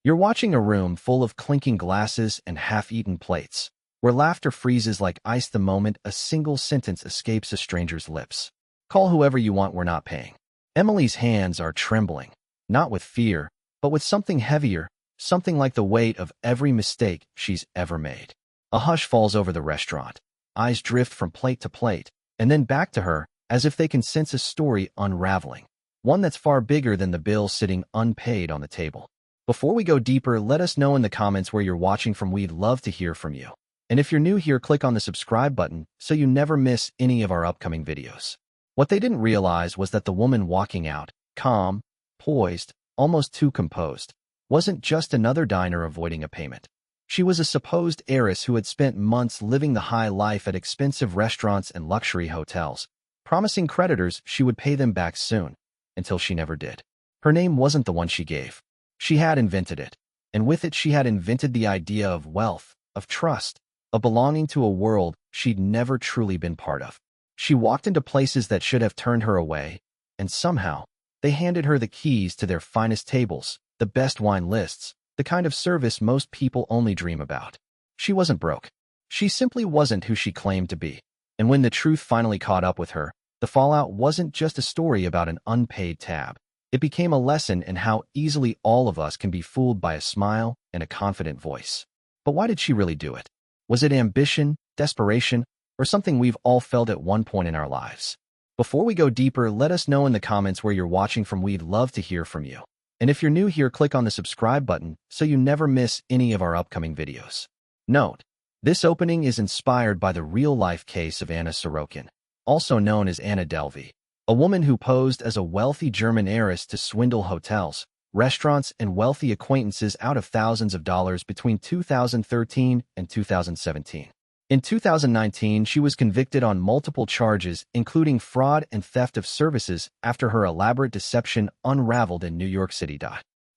You're watching a room full of clinking glasses and half-eaten plates, where laughter freezes like ice the moment a single sentence escapes a stranger's lips. Call whoever you want, we're not paying. Emily's hands are trembling, not with fear, but with something heavier, something like the weight of every mistake she's ever made. A hush falls over the restaurant. Eyes drift from plate to plate, and then back to her, as if they can sense a story unraveling. One that's far bigger than the bill sitting unpaid on the table. Before we go deeper, let us know in the comments where you're watching from. We'd love to hear from you. And if you're new here, click on the subscribe button so you never miss any of our upcoming videos. What they didn't realize was that the woman walking out, calm, poised, almost too composed, wasn't just another diner avoiding a payment. She was a supposed heiress who had spent months living the high life at expensive restaurants and luxury hotels, promising creditors she would pay them back soon, until she never did. Her name wasn't the one she gave. She had invented it, and with it she had invented the idea of wealth, of trust, of belonging to a world she'd never truly been part of. She walked into places that should have turned her away, and somehow, they handed her the keys to their finest tables, the best wine lists, the kind of service most people only dream about. She wasn't broke. She simply wasn't who she claimed to be. And when the truth finally caught up with her, the fallout wasn't just a story about an unpaid tab. It became a lesson in how easily all of us can be fooled by a smile and a confident voice. But why did she really do it? Was it ambition, desperation, or something we've all felt at one point in our lives? Before we go deeper, let us know in the comments where you're watching from. We'd love to hear from you. And if you're new here, click on the subscribe button so you never miss any of our upcoming videos. Note, this opening is inspired by the real-life case of Anna Sorokin, also known as Anna Delvey, a woman who posed as a wealthy German heiress to swindle hotels, restaurants, and wealthy acquaintances out of thousands of dollars between 2013 and 2017. In 2019, she was convicted on multiple charges, including fraud and theft of services, after her elaborate deception unraveled in New York City.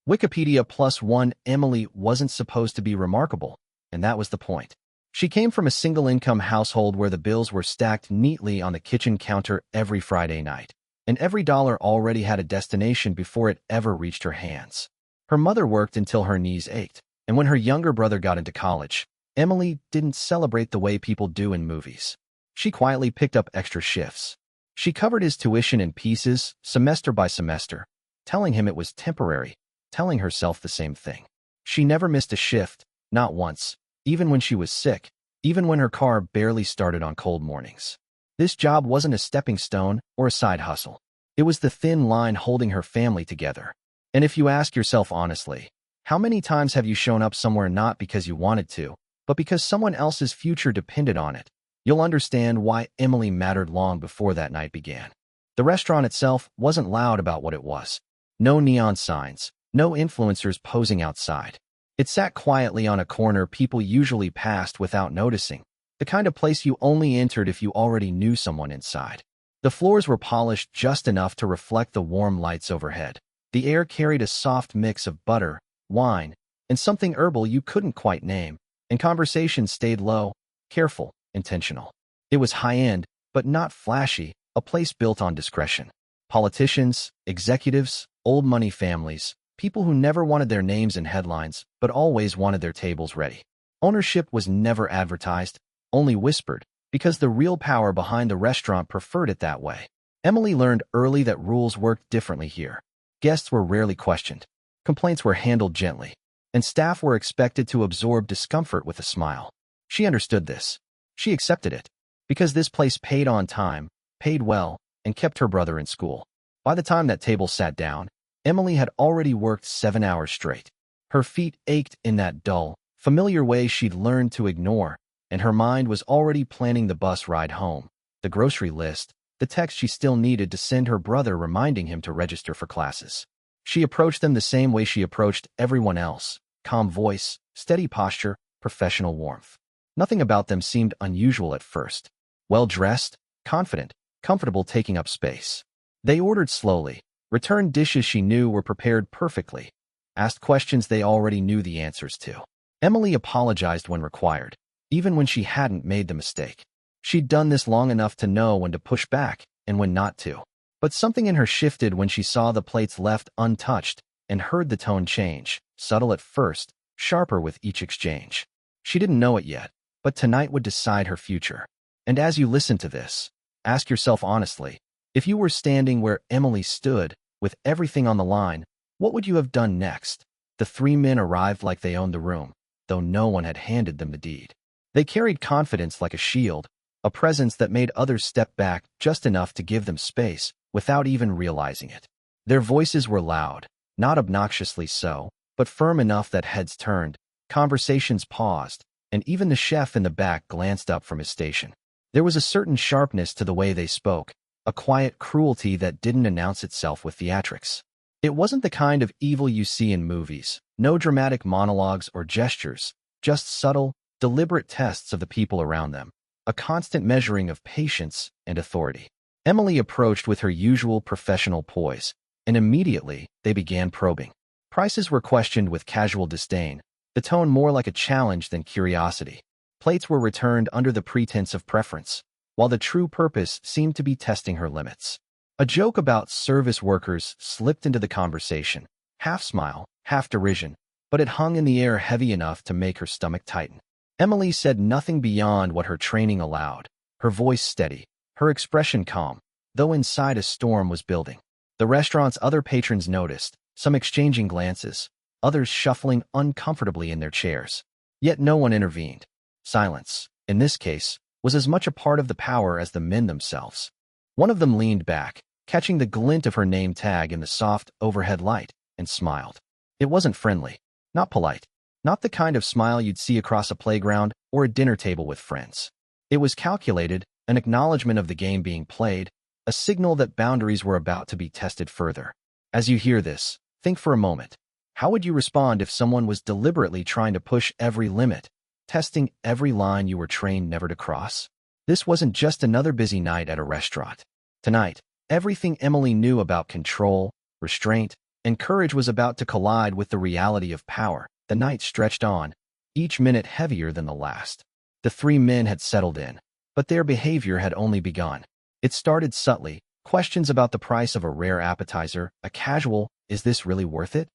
Wikipedia +1 Emily wasn't supposed to be remarkable, and that was the point. She came from a single-income household where the bills were stacked neatly on the kitchen counter every Friday night, and every dollar already had a destination before it ever reached her hands. Her mother worked until her knees ached, and when her younger brother got into college, Emily didn't celebrate the way people do in movies. She quietly picked up extra shifts. She covered his tuition in pieces, semester by semester, telling him it was temporary, telling herself the same thing. She never missed a shift, not once, even when she was sick, even when her car barely started on cold mornings. This job wasn't a stepping stone or a side hustle. It was the thin line holding her family together. And if you ask yourself honestly, how many times have you shown up somewhere not because you wanted to, but because someone else's future depended on it? You'll understand why Emily mattered long before that night began. The restaurant itself wasn't loud about what it was. No neon signs, no influencers posing outside. It sat quietly on a corner people usually passed without noticing, the kind of place you only entered if you already knew someone inside. The floors were polished just enough to reflect the warm lights overhead. The air carried a soft mix of butter, wine, and something herbal you couldn't quite name, and conversation stayed low, careful, intentional. It was high-end, but not flashy, a place built on discretion. Politicians, executives, old money families, people who never wanted their names in headlines, but always wanted their tables ready. Ownership was never advertised, only whispered, because the real power behind the restaurant preferred it that way. Emily learned early that rules worked differently here. Guests were rarely questioned. Complaints were handled gently, and staff were expected to absorb discomfort with a smile. She understood this. She accepted it, because this place paid on time, paid well, and kept her brother in school. By the time that table sat down, Emily had already worked 7 hours straight. Her feet ached in that dull, familiar way she'd learned to ignore, and her mind was already planning the bus ride home, the grocery list, the text she still needed to send her brother reminding him to register for classes. She approached them the same way she approached everyone else: calm voice, steady posture, professional warmth. Nothing about them seemed unusual at first. Well-dressed, confident, comfortable taking up space. They ordered slowly, returned dishes she knew were prepared perfectly, asked questions they already knew the answers to. Emily apologized when required, even when she hadn't made the mistake. She'd done this long enough to know when to push back and when not to. But something in her shifted when she saw the plates left untouched, and heard the tone change, subtle at first, sharper with each exchange. She didn't know it yet, but tonight would decide her future. And as you listen to this, ask yourself honestly, if you were standing where Emily stood, with everything on the line, what would you have done next? The three men arrived like they owned the room, though no one had handed them the deed. They carried confidence like a shield, a presence that made others step back just enough to give them space without even realizing it. Their voices were loud, not obnoxiously so, but firm enough that heads turned, conversations paused, and even the chef in the back glanced up from his station. There was a certain sharpness to the way they spoke, a quiet cruelty that didn't announce itself with theatrics. It wasn't the kind of evil you see in movies, no dramatic monologues or gestures, just subtle, deliberate tests of the people around them, a constant measuring of patience and authority. Emily approached with her usual professional poise, and immediately they began probing. Prices were questioned with casual disdain, the tone more like a challenge than curiosity. Plates were returned under the pretense of preference, while the true purpose seemed to be testing her limits. A joke about service workers slipped into the conversation, half smile, half derision, but it hung in the air heavy enough to make her stomach tighten. Emily said nothing beyond what her training allowed, her voice steady, her expression calm, though inside a storm was building. The restaurant's other patrons noticed, some exchanging glances, others shuffling uncomfortably in their chairs. Yet no one intervened. Silence, in this case, was as much a part of the power as the men themselves. One of them leaned back, catching the glint of her name tag in the soft, overhead light, and smiled. It wasn't friendly, not polite, not the kind of smile you'd see across a playground or a dinner table with friends. It was calculated, an acknowledgement of the game being played, a signal that boundaries were about to be tested further. As you hear this, think for a moment. How would you respond if someone was deliberately trying to push every limit, testing every line you were trained never to cross? This wasn't just another busy night at a restaurant. Tonight, everything Emily knew about control, restraint, and courage was about to collide with the reality of power. The night stretched on, each minute heavier than the last. The three men had settled in, but their behavior had only begun. It started subtly, questions about the price of a rare appetizer, a casual, "Is this really worth it?"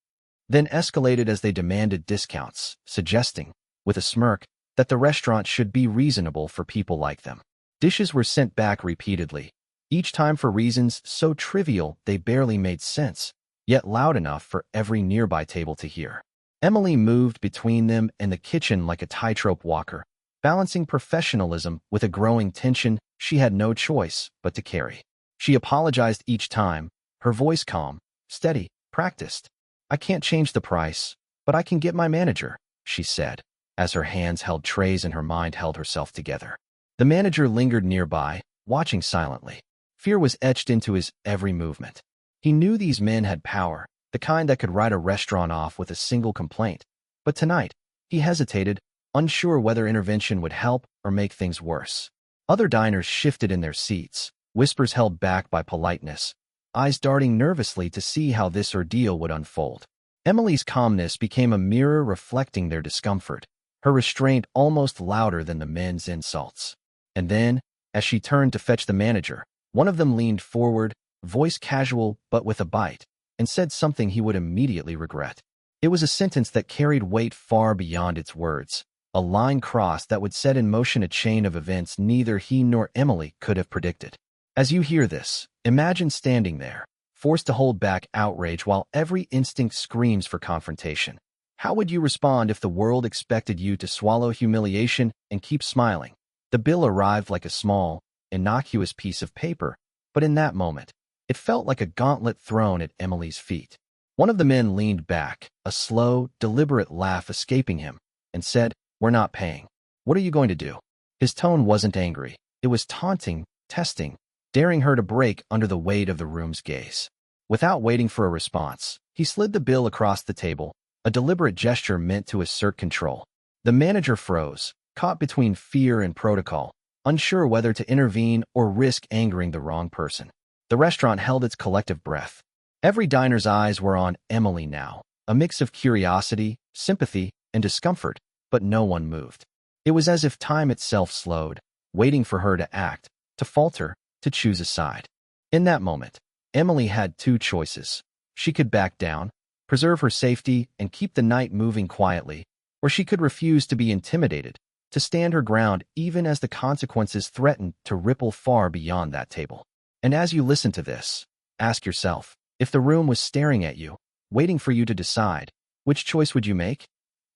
Then escalated as they demanded discounts, suggesting, with a smirk, that the restaurant should be reasonable for people like them. Dishes were sent back repeatedly, each time for reasons so trivial they barely made sense, yet loud enough for every nearby table to hear. Emily moved between them and the kitchen like a tightrope walker, balancing professionalism with a growing tension she had no choice but to carry. She apologized each time, her voice calm, steady, practiced. "I can't change the price, but I can get my manager," she said, as her hands held trays and her mind held herself together. The manager lingered nearby, watching silently. Fear was etched into his every movement. He knew these men had power, the kind that could write a restaurant off with a single complaint. But tonight, he hesitated, unsure whether intervention would help or make things worse. Other diners shifted in their seats, whispers held back by politeness, eyes darting nervously to see how this ordeal would unfold. Emily's calmness became a mirror reflecting their discomfort, her restraint almost louder than the men's insults. And then, as she turned to fetch the manager, one of them leaned forward, voice casual but with a bite, and said something he would immediately regret. It was a sentence that carried weight far beyond its words, a line crossed that would set in motion a chain of events neither he nor Emily could have predicted. As you hear this, imagine standing there, forced to hold back outrage while every instinct screams for confrontation. How would you respond if the world expected you to swallow humiliation and keep smiling? The bill arrived like a small, innocuous piece of paper, but in that moment, it felt like a gauntlet thrown at Emily's feet. One of the men leaned back, a slow, deliberate laugh escaping him, and said, "We're not paying. What are you going to do?" His tone wasn't angry. It was taunting, testing, daring her to break under the weight of the room's gaze. Without waiting for a response, he slid the bill across the table, a deliberate gesture meant to assert control. The manager froze, caught between fear and protocol, unsure whether to intervene or risk angering the wrong person. The restaurant held its collective breath. Every diner's eyes were on Emily now, a mix of curiosity, sympathy, and discomfort, but no one moved. It was as if time itself slowed, waiting for her to act, to falter, to choose a side. In that moment, Emily had two choices. She could back down, preserve her safety, and keep the night moving quietly, or she could refuse to be intimidated, to stand her ground even as the consequences threatened to ripple far beyond that table. And as you listen to this, ask yourself, if the room was staring at you, waiting for you to decide, which choice would you make?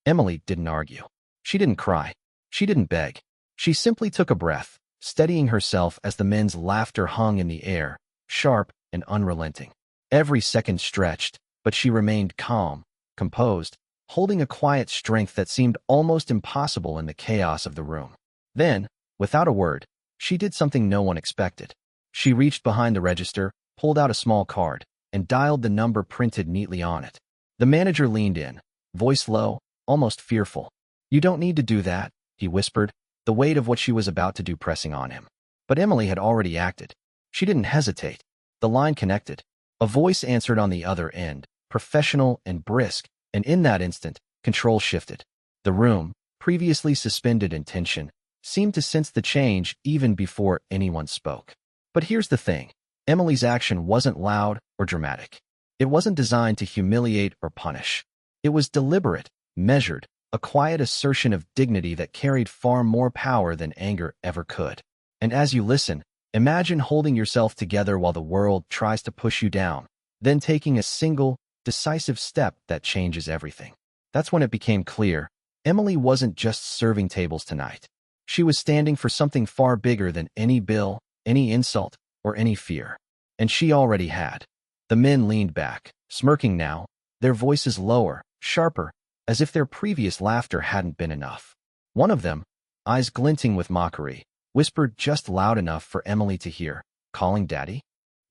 Emily didn't argue. She didn't cry. She didn't beg. She simply took a breath, steadying herself as the men's laughter hung in the air, sharp and unrelenting. Every second stretched, but she remained calm, composed, holding a quiet strength that seemed almost impossible in the chaos of the room. Then, without a word, she did something no one expected. She reached behind the register, pulled out a small card, and dialed the number printed neatly on it. The manager leaned in, voice low, almost fearful. "You don't need to do that," he whispered, the weight of what she was about to do pressing on him. But Emily had already acted. She didn't hesitate. The line connected. A voice answered on the other end, professional and brisk, and in that instant, control shifted. The room, previously suspended in tension, seemed to sense the change even before anyone spoke. But here's the thing. Emily's action wasn't loud or dramatic. It wasn't designed to humiliate or punish. It was deliberate, measured, a quiet assertion of dignity that carried far more power than anger ever could. And as you listen, imagine holding yourself together while the world tries to push you down, then taking a single, decisive step that changes everything. That's when it became clear. Emily wasn't just serving tables tonight. She was standing for something far bigger than any bill, any insult, or any fear. And she already had. The men leaned back, smirking now, their voices lower, sharper, as if their previous laughter hadn't been enough. One of them, eyes glinting with mockery, whispered just loud enough for Emily to hear, "Calling Daddy?"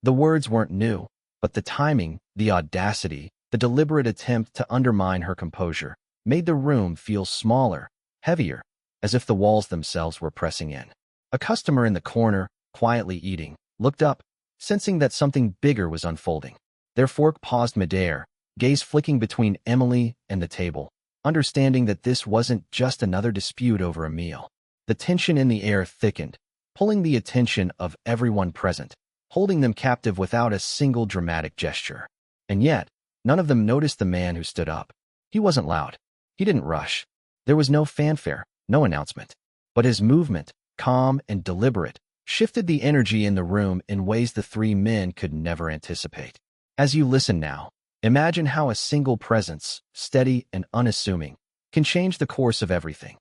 The words weren't new, but the timing, the audacity, the deliberate attempt to undermine her composure, made the room feel smaller, heavier, as if the walls themselves were pressing in. A customer in the corner, quietly eating, looked up, sensing that something bigger was unfolding. Their fork paused midair, gaze flicking between Emily and the table, understanding that this wasn't just another dispute over a meal. The tension in the air thickened, pulling the attention of everyone present, holding them captive without a single dramatic gesture. And yet, none of them noticed the man who stood up. He wasn't loud. He didn't rush. There was no fanfare, no announcement. But his movement, calm and deliberate, shifted the energy in the room in ways the three men could never anticipate. As you listen now, imagine how a single presence, steady and unassuming, can change the course of everything.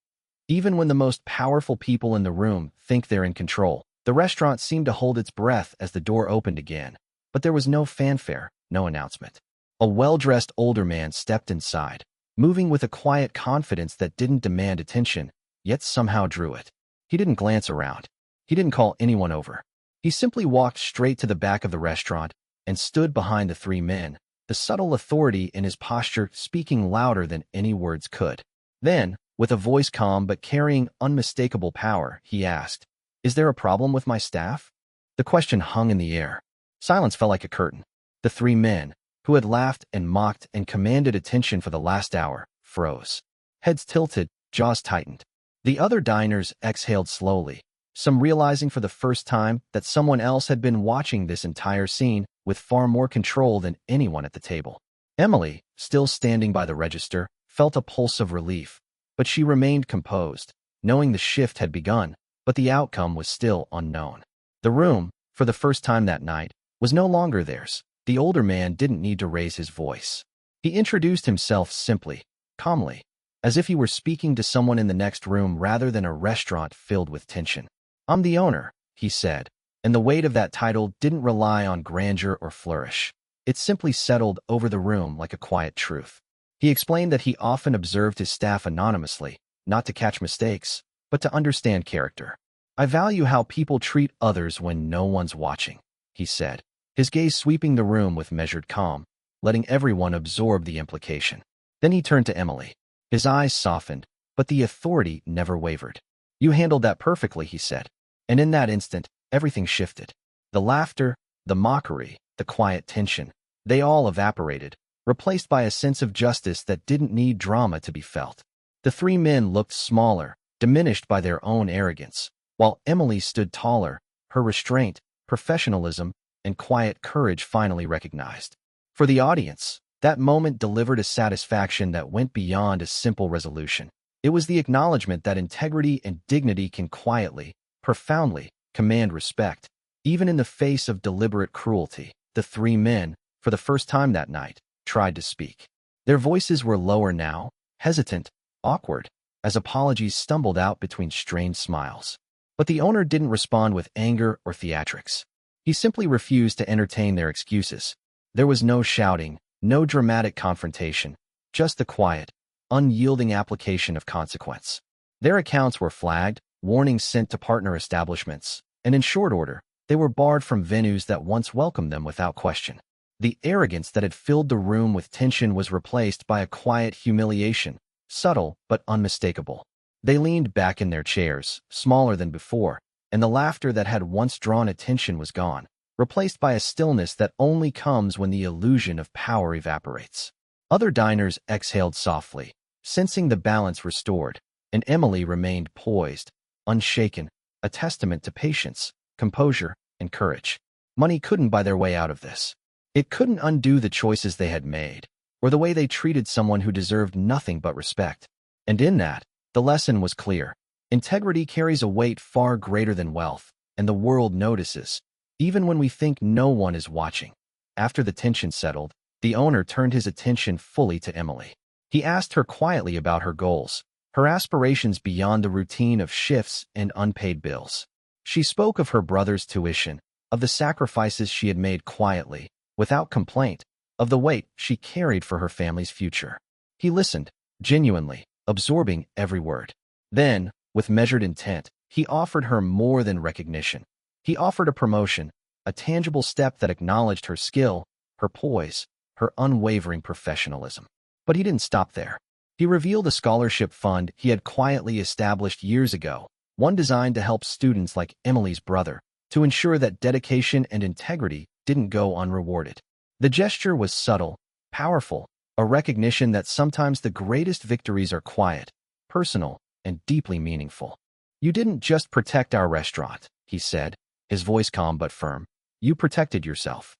Even when the most powerful people in the room think they're in control, the restaurant seemed to hold its breath as the door opened again. But there was no fanfare, no announcement. A well-dressed older man stepped inside, moving with a quiet confidence that didn't demand attention, yet somehow drew it. He didn't glance around. He didn't call anyone over. He simply walked straight to the back of the restaurant and stood behind the three men, the subtle authority in his posture speaking louder than any words could. Then, with a voice calm but carrying unmistakable power, he asked, "Is there a problem with my staff?" The question hung in the air. Silence fell like a curtain. The three men, who had laughed and mocked and commanded attention for the last hour, froze. Heads tilted, jaws tightened. The other diners exhaled slowly, some realizing for the first time that someone else had been watching this entire scene with far more control than anyone at the table. Emily, still standing by the register, felt a pulse of relief, but she remained composed, knowing the shift had begun, but the outcome was still unknown. The room, for the first time that night, was no longer theirs. The older man didn't need to raise his voice. He introduced himself simply, calmly, as if he were speaking to someone in the next room rather than a restaurant filled with tension. "I'm the owner," he said, and the weight of that title didn't rely on grandeur or flourish. It simply settled over the room like a quiet truth. He explained that he often observed his staff anonymously, not to catch mistakes, but to understand character. "I value how people treat others when no one's watching," he said, his gaze sweeping the room with measured calm, letting everyone absorb the implication. Then he turned to Emily. His eyes softened, but the authority never wavered. "You handled that perfectly," he said. And in that instant, everything shifted. The laughter, the mockery, the quiet tension, they all evaporated, replaced by a sense of justice that didn't need drama to be felt. The three men looked smaller, diminished by their own arrogance, while Emily stood taller, her restraint, professionalism, and quiet courage finally recognized. For the audience, That moment delivered a satisfaction that went beyond a simple resolution. It was the acknowledgement that integrity and dignity can quietly, profoundly, command respect, even in the face of deliberate cruelty. The three men, for the first time that night, tried to speak. Their voices were lower now, hesitant, awkward, as apologies stumbled out between strained smiles. But the owner didn't respond with anger or theatrics. He simply refused to entertain their excuses. There was no shouting, no dramatic confrontation, just the quiet, unyielding application of consequence. Their accounts were flagged, warnings sent to partner establishments, and in short order, they were barred from venues that once welcomed them without question. The arrogance that had filled the room with tension was replaced by a quiet humiliation, subtle but unmistakable. They leaned back in their chairs, smaller than before, and the laughter that had once drawn attention was gone, replaced by a stillness that only comes when the illusion of power evaporates. Other diners exhaled softly, sensing the balance restored, and Emily remained poised, unshaken, a testament to patience, composure, and courage. Money couldn't buy their way out of this. It couldn't undo the choices they had made, or the way they treated someone who deserved nothing but respect. And in that, the lesson was clear. Integrity carries a weight far greater than wealth, and the world notices, even when we think no one is watching. After the tension settled, the owner turned his attention fully to Emily. He asked her quietly about her goals, her aspirations beyond the routine of shifts and unpaid bills. She spoke of her brother's tuition, of the sacrifices she had made quietly, without complaint, of the weight she carried for her family's future. He listened, genuinely, absorbing every word. Then, with measured intent, he offered her more than recognition. He offered a promotion, a tangible step that acknowledged her skill, her poise, her unwavering professionalism. But he didn't stop there. He revealed a scholarship fund he had quietly established years ago, one designed to help students like Emily's brother, to ensure that dedication and integrity didn't go unrewarded. The gesture was subtle, powerful, a recognition that sometimes the greatest victories are quiet, personal, and deeply meaningful. "You didn't just protect our restaurant," he said, his voice calm but firm. "You protected yourself."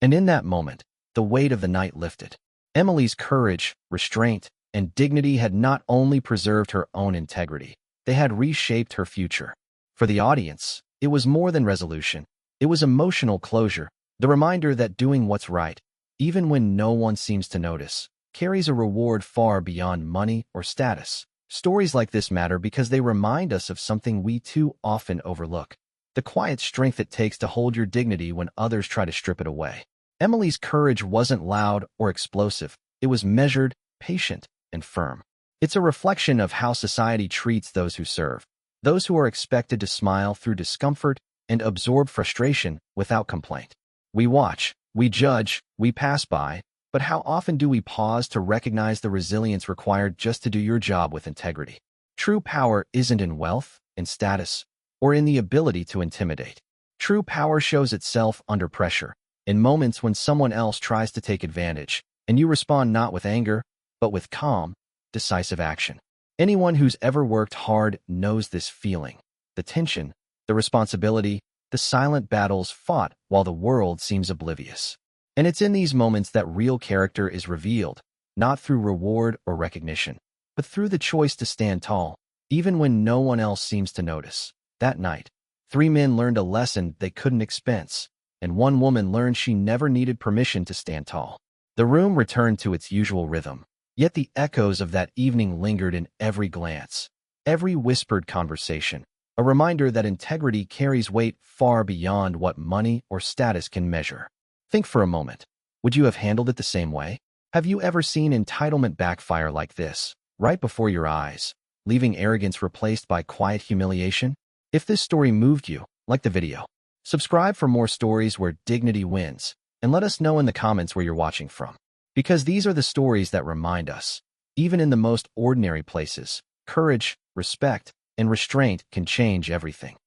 And in that moment, the weight of the night lifted. Emily's courage, restraint, and dignity had not only preserved her own integrity, they had reshaped her future. For the audience, it was more than resolution. It was emotional closure, the reminder that doing what's right, even when no one seems to notice, carries a reward far beyond money or status. Stories like this matter because they remind us of something we too often overlook: the quiet strength it takes to hold your dignity when others try to strip it away. Emily's courage wasn't loud or explosive. It was measured, patient, and firm. It's a reflection of how society treats those who serve, those who are expected to smile through discomfort and absorb frustration without complaint. We watch, we judge, we pass by, but how often do we pause to recognize the resilience required just to do your job with integrity? True power isn't in wealth, in status, or in the ability to intimidate. True power shows itself under pressure, in moments when someone else tries to take advantage, and you respond not with anger, but with calm, decisive action. Anyone who's ever worked hard knows this feeling: the tension, the responsibility, the silent battles fought while the world seems oblivious. And it's in these moments that real character is revealed, not through reward or recognition, but through the choice to stand tall, even when no one else seems to notice. That night, 3 men learned a lesson they couldn't expense, and 1 woman learned she never needed permission to stand tall. The room returned to its usual rhythm, yet the echoes of that evening lingered in every glance, every whispered conversation, a reminder that integrity carries weight far beyond what money or status can measure. Think for a moment. Would you have handled it the same way? Have you ever seen entitlement backfire like this, right before your eyes, leaving arrogance replaced by quiet humiliation? If this story moved you, like the video. Subscribe for more stories where dignity wins, and let us know in the comments where you're watching from. Because these are the stories that remind us, even in the most ordinary places, courage, respect, and restraint can change everything.